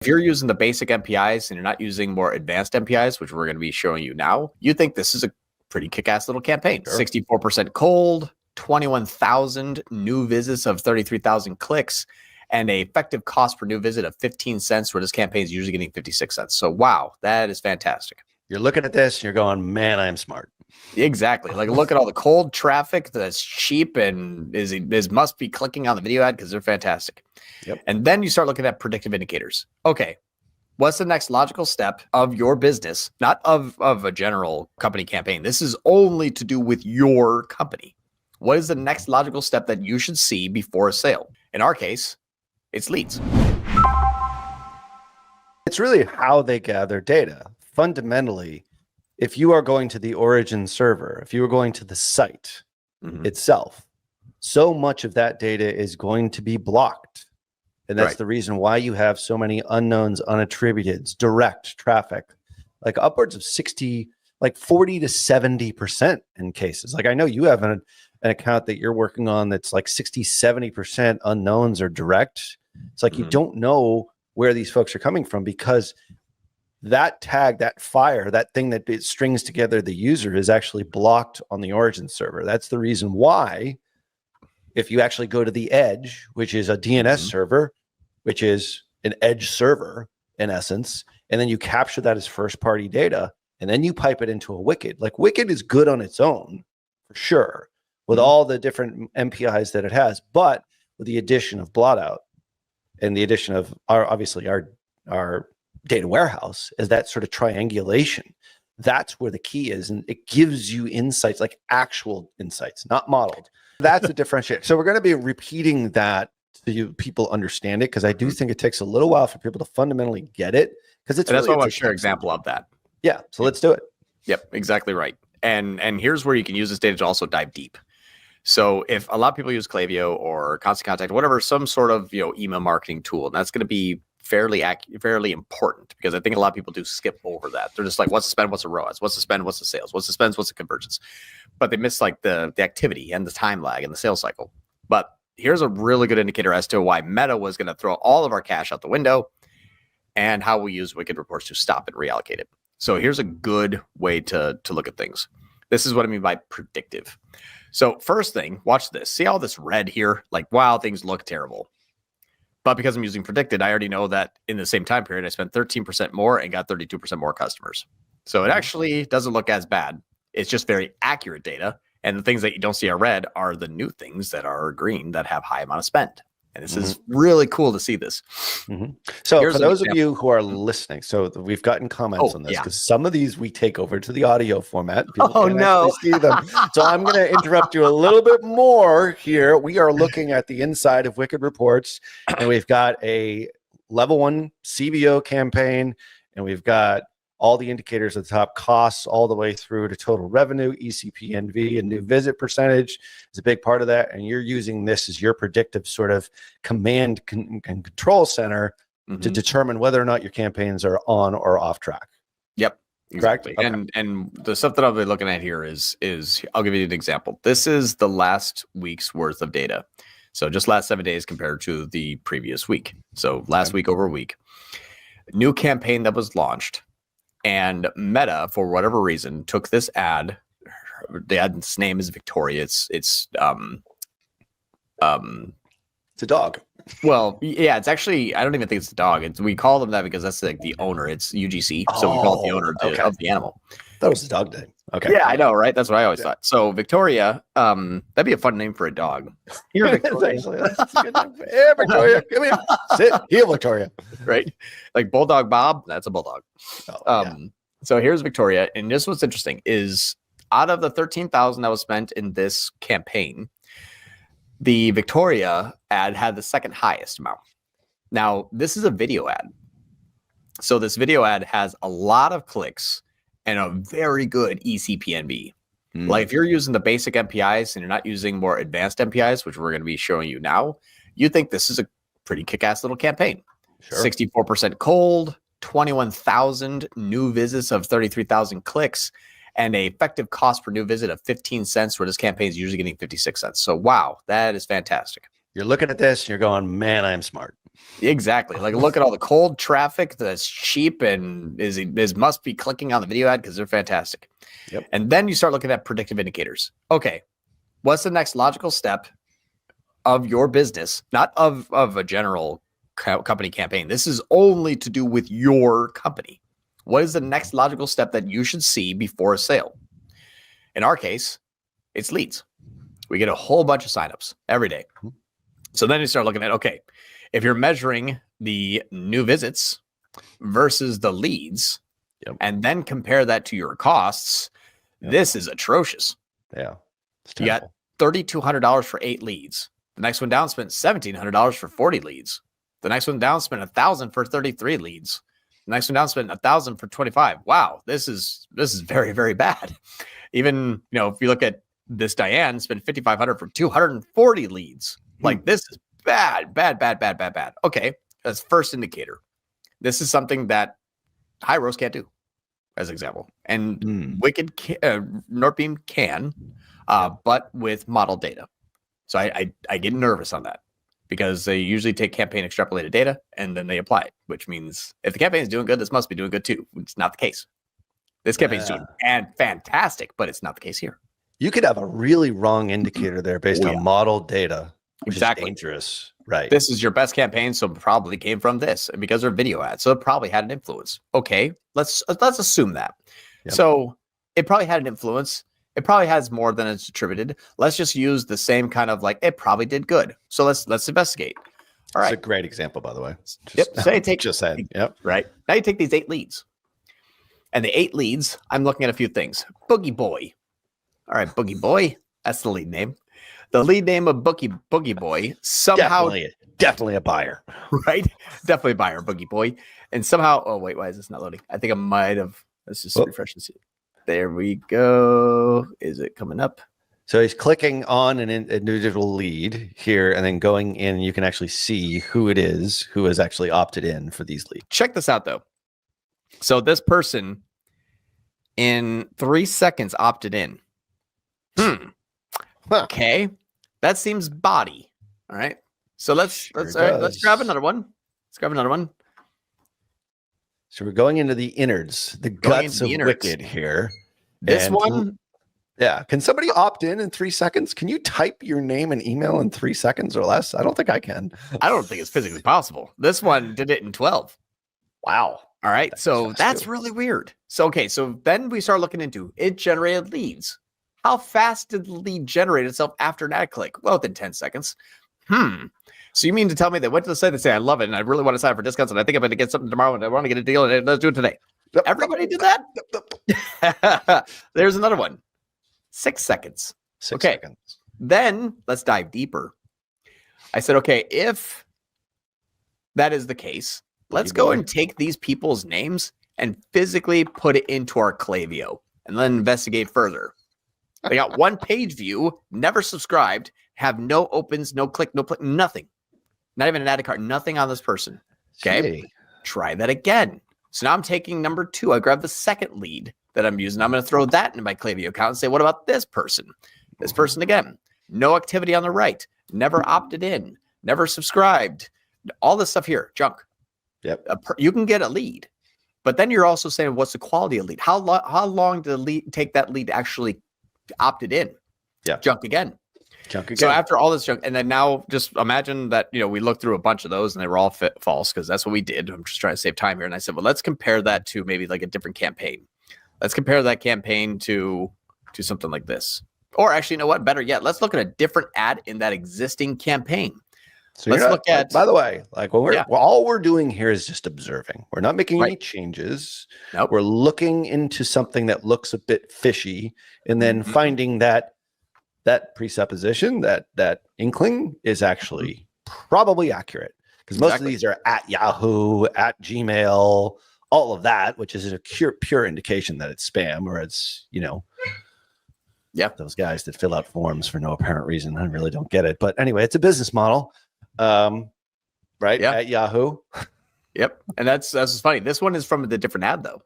if you're using the basic MPIs and you're not using more advanced MPIs, which we're going to be showing you now, you think this is a pretty kick-ass little campaign. Sure. 64% cold, 21,000 new visits of 33,000 clicks, and a effective cost per new visit of 15 cents, where this campaign is usually getting 56 cents. So wow, that is fantastic. You're looking at this and you're going, man, I'm smart. Exactly. Like, look at all the cold traffic that's cheap and is must be clicking on the video ad because they're fantastic. Yep. And then you start looking at predictive indicators. Okay, what's the next logical step of your business, not of a general company campaign? This is only to do with your company. What is the next logical step that you should see before a sale? In our case, it's leads. It's really how they gather data. Fundamentally, if you are going to the origin server, if you are going to the site itself, so much of that data is going to be blocked. And that's the reason why you have so many unknowns, unattributeds, direct traffic, like upwards of 40 to 70% in cases. Like, I know you have an account that you're working on that's like 60, 70% unknowns or direct. It's like you don't know where these folks are coming from, because that tag, that fire, that thing that it strings together the user is actually blocked on the origin server. That's the reason why, if you actually go to the edge, which is a DNS server, which is an edge server in essence, and then you capture that as first party data, and then you pipe it into a Wicked. Like, Wicked is good on its own for sure, with all the different MPIs that it has, but with the addition of Blotout and the addition of our data warehouse, is that sort of triangulation. That's where the key is, and it gives you insights, like actual insights, not modeled. That's a differentiator. So we're going to be repeating that so people understand it, because I do think it takes a little while for people to fundamentally get it, because it's that's why I want to share an example of that. Yeah, so let's do it. Yep, exactly right. And here's where you can use this data to also dive deep. So if a lot of people use Klaviyo or Constant Contact, whatever, some sort of email marketing tool, and that's going to be fairly important, because I think a lot of people do skip over that. They're just like, what's the spend, what's the ROAS, what's the spend, what's the sales, what's the spends, what's the conversions, but they miss like the activity and the time lag and the sales cycle. But here's a really good indicator as to why Meta was going to throw all of our cash out the window, and how we use Wicked reports to stop and reallocate it. So here's a good way to look at things. This is what I mean by predictive. So first thing, watch this. See all this red here? Like, wow, things look terrible. But because I'm using predicted, I already know that in the same time period, I spent 13% more and got 32% more customers. So it actually doesn't look as bad. It's just very accurate data. And the things that you don't see are red are the new things that are green that have high amount of spend. And this is really cool to see this. So for those of you who are listening, so we've gotten comments on this, because some of these we take over to the audio format. People can't actually see them. So I'm going to interrupt you a little bit more here. We are looking at the inside of Wicked Reports, and we've got a level 1 CBO campaign, and we've got all the indicators at the top, costs all the way through to total revenue, ECPNV, and new visit percentage is a big part of that. And you're using this as your predictive sort of command and control center to determine whether or not your campaigns are on or off track. Yep, exactly. Okay. And the stuff that I'll be looking at here is I'll give you an example. This is the last week's worth of data. So just last 7 days compared to the previous week. So last week over a week. New campaign that was launched. And Meta, for whatever reason, took this ad. The ad's name is Victoria. It's a dog. Well, yeah, it's actually, I don't even think it's a dog. We call them that because that's like the owner. It's UGC, so we call it the owner of the animal. That was a dog name. Okay. Yeah, I know, right? That's what I always thought. So Victoria, that'd be a fun name for a dog. Here, Victoria. That's a good name. Hey, Victoria, come here. Sit here, Victoria. Right? Like Bulldog Bob, that's a bulldog. So here's Victoria, and just what's interesting is out of the 13,000 that was spent in this campaign, the Victoria ad had the second highest amount. Now, this is a video ad. So this video ad has a lot of clicks and a very good ECPNV. Like if you're using the basic MPIs and you're not using more advanced MPIs, which we're going to be showing you now, you think this is a pretty kick-ass little campaign. Sure. 64% cold, 21,000 new visits of 33,000 clicks, and a effective cost per new visit of 15 cents, where this campaign is usually getting 56 cents. So wow, that is fantastic. You're looking at this and you're going, man, I'm smart. Exactly. Like look at all the cold traffic that's cheap and is must be clicking on the video ad because they're fantastic. Yep. And then you start looking at predictive indicators. Okay, what's the next logical step of your business, not of a general company campaign? This is only to do with your company. What is the next logical step that you should see before a sale? In our case, it's leads. We get a whole bunch of signups every day. So then you start looking at, okay, if you're measuring the new visits versus the leads, and then compare that to your costs, this is atrocious. Yeah. You got $3,200 for 8 leads. The next one down spent $1,700 for 40 leads. The next one down spent $1,000 for 33 leads. The next one down spent $1,000 for 25. Wow, this is very, very bad. Even, if you look at this, Diane spent $5,500 for 240 leads. Like this is bad. Okay, that's first indicator. This is something that high roast can't do, as an example, and Wicked Northbeam can, but with model data. So I get nervous on that because they usually take campaign extrapolated data and then they apply it, which means if the campaign is doing good, this must be doing good too. It's not the case. This campaign is doing fantastic, but it's not the case here. You could have a really wrong indicator there based on model data, which is dangerous. Right. This is your best campaign, so it probably came from this, and because they're video ads, so it probably had an influence. Okay, let's assume that. Yep. So it probably had an influence. It probably has more than it's attributed. Let's just use the same kind of like it probably did good. So let's investigate. All right. It's a great example, by the way. So you take just said. Yep. Right. Now you take these 8 leads. And the 8 leads, I'm looking at a few things. Boogie Boy. All right, Boogie Boy. That's the lead name. The lead name of Boogie Boy somehow definitely a buyer. Right? Definitely a buyer, Boogie Boy. And somehow, oh wait, why is this not loading? I think I might have. Let's just refresh and see. There we go. Is it coming up? So he's clicking on an individual lead here and then going in. You can actually see who it is who has actually opted in for these leads. Check this out, though. So this person in 3 seconds opted in. Okay. That seems body. All right. So let's grab another one. So we're going into the innards, the guts of Wicked here. This one. Yeah. Can somebody opt in 3 seconds? Can you type your name and email in 3 seconds or less? I don't think I can. I don't think it's physically possible. This one did it in 12. Wow. All right. So that's really weird. So then we start looking into it generated leads. How fast did the lead generate itself after an ad click? Well, within 10 seconds. So you mean to tell me they went to the site and say, I love it, and I really want to sign up for discounts, and I think I'm going to get something tomorrow, and I want to get a deal, and let's do it today. Everybody did that? There's another one. 6 seconds. 6 seconds. Then let's dive deeper. I said, okay, if that is the case, let's go and take these people's names and physically put it into our Klaviyo and then investigate further. They got 1 page view, never subscribed, have no opens, no click, nothing. Not even an ad card, nothing on this person. Okay. Try that again. So now I'm taking number 2. I grab the second lead that I'm using. I'm going to throw that into my Klaviyo account and say, what about this person? This person again, no activity on the right, never opted in, never subscribed. All this stuff here, junk. Yep. You can get a lead, but then you're also saying, what's the quality of lead? How long did the lead take that lead to actually opted in? Yeah. Junk again. So after all this junk, and then now just imagine that, we looked through a bunch of those and they were all false because that's what we did. I'm just trying to save time here. And I said, well, let's compare that to maybe like a different campaign. Let's compare that campaign to something like this. Or actually, you know what? Better yet, let's look at a different ad in that existing campaign. So let's look at, by the way, like all we're doing here is just observing. We're not making any changes. Nope. We're looking into something that looks a bit fishy and then finding that presupposition, that inkling is actually probably accurate because most of these are at Yahoo, at Gmail, all of that, which is a pure indication that it's spam or it's, those guys that fill out forms for no apparent reason. I really don't get it. But anyway, it's a business model. Right. Yeah. At Yahoo. Yep. And that's funny. This one is from the different ad though.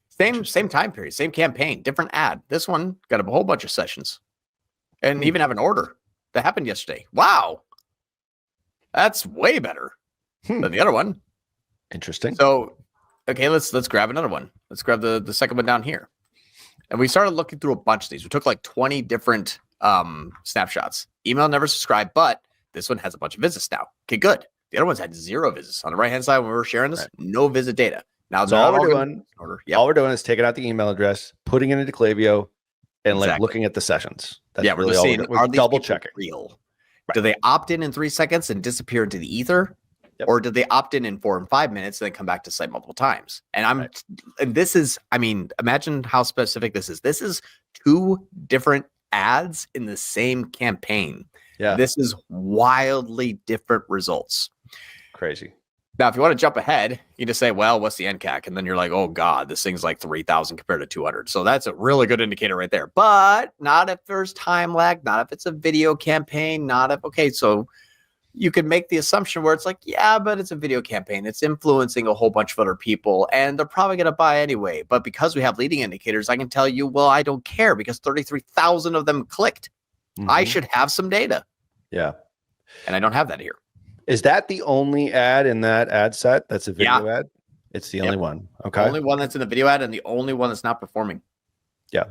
Same time period, same campaign, different ad. This one got a whole bunch of sessions and even have an order that happened yesterday. Wow. That's way better than the other one. Interesting. So, okay, let's grab another one. Let's grab the second one down here. And we started looking through a bunch of these. We took like 20 different snapshots. Email never subscribed, but this one has a bunch of visits now. Okay, good. The other ones had 0 visits. On the right-hand side, when we were sharing this, no visit data. Now, so all we're doing is taking out the email address, putting it into Klaviyo, and like looking at the sessions. That's we're just seeing, we're double checking. Real. Right. Do they opt in 3 seconds and disappear into the ether? Yep. Or did they opt in 4 and 5 minutes and then come back to site multiple times? And and this is, I mean, imagine how specific this is. This is 2 different ads in the same campaign. Yeah. This is wildly different results. Crazy. Now, if you want to jump ahead, you just say, well, what's the NCAC? And then you're like, oh, God, this thing's like 3,000 compared to 200. So that's a really good indicator right there. But not if there's time lag, not if it's a video campaign, not if, okay, so you could make the assumption where it's like, yeah, but it's a video campaign. It's influencing a whole bunch of other people, and they're probably going to buy anyway. But because we have leading indicators, I can tell you, well, I don't care because 33,000 of them clicked. Mm-hmm. I should have some data. Yeah. And I don't have that here. Is that the only ad in that ad set that's a video ad? It's the only one. Okay. The only one that's in the video ad and the only one that's not performing. Yeah.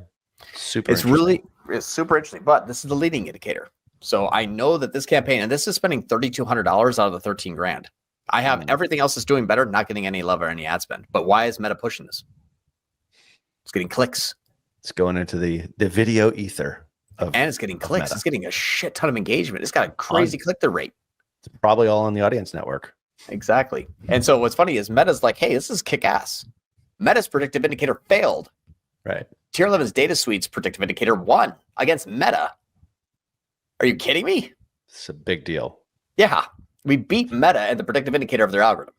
Super It's super interesting, but this is the leading indicator. So I know that this campaign, and this is spending $3,200 out of the 13 grand. I have everything else is doing better, not getting any love or any ad spend. But why is Meta pushing this? It's getting clicks. It's going into the video ether. And it's getting clicks. Meta. It's getting a shit ton of engagement. It's got a crazy click-through rate. It's probably all on the audience network. Exactly. And so what's funny is Meta's like, hey, this is kick-ass. Meta's predictive indicator failed. Right. Tier 11's data suite's predictive indicator won against Meta. Are you kidding me? It's a big deal. Yeah. We beat Meta at the predictive indicator of their algorithm.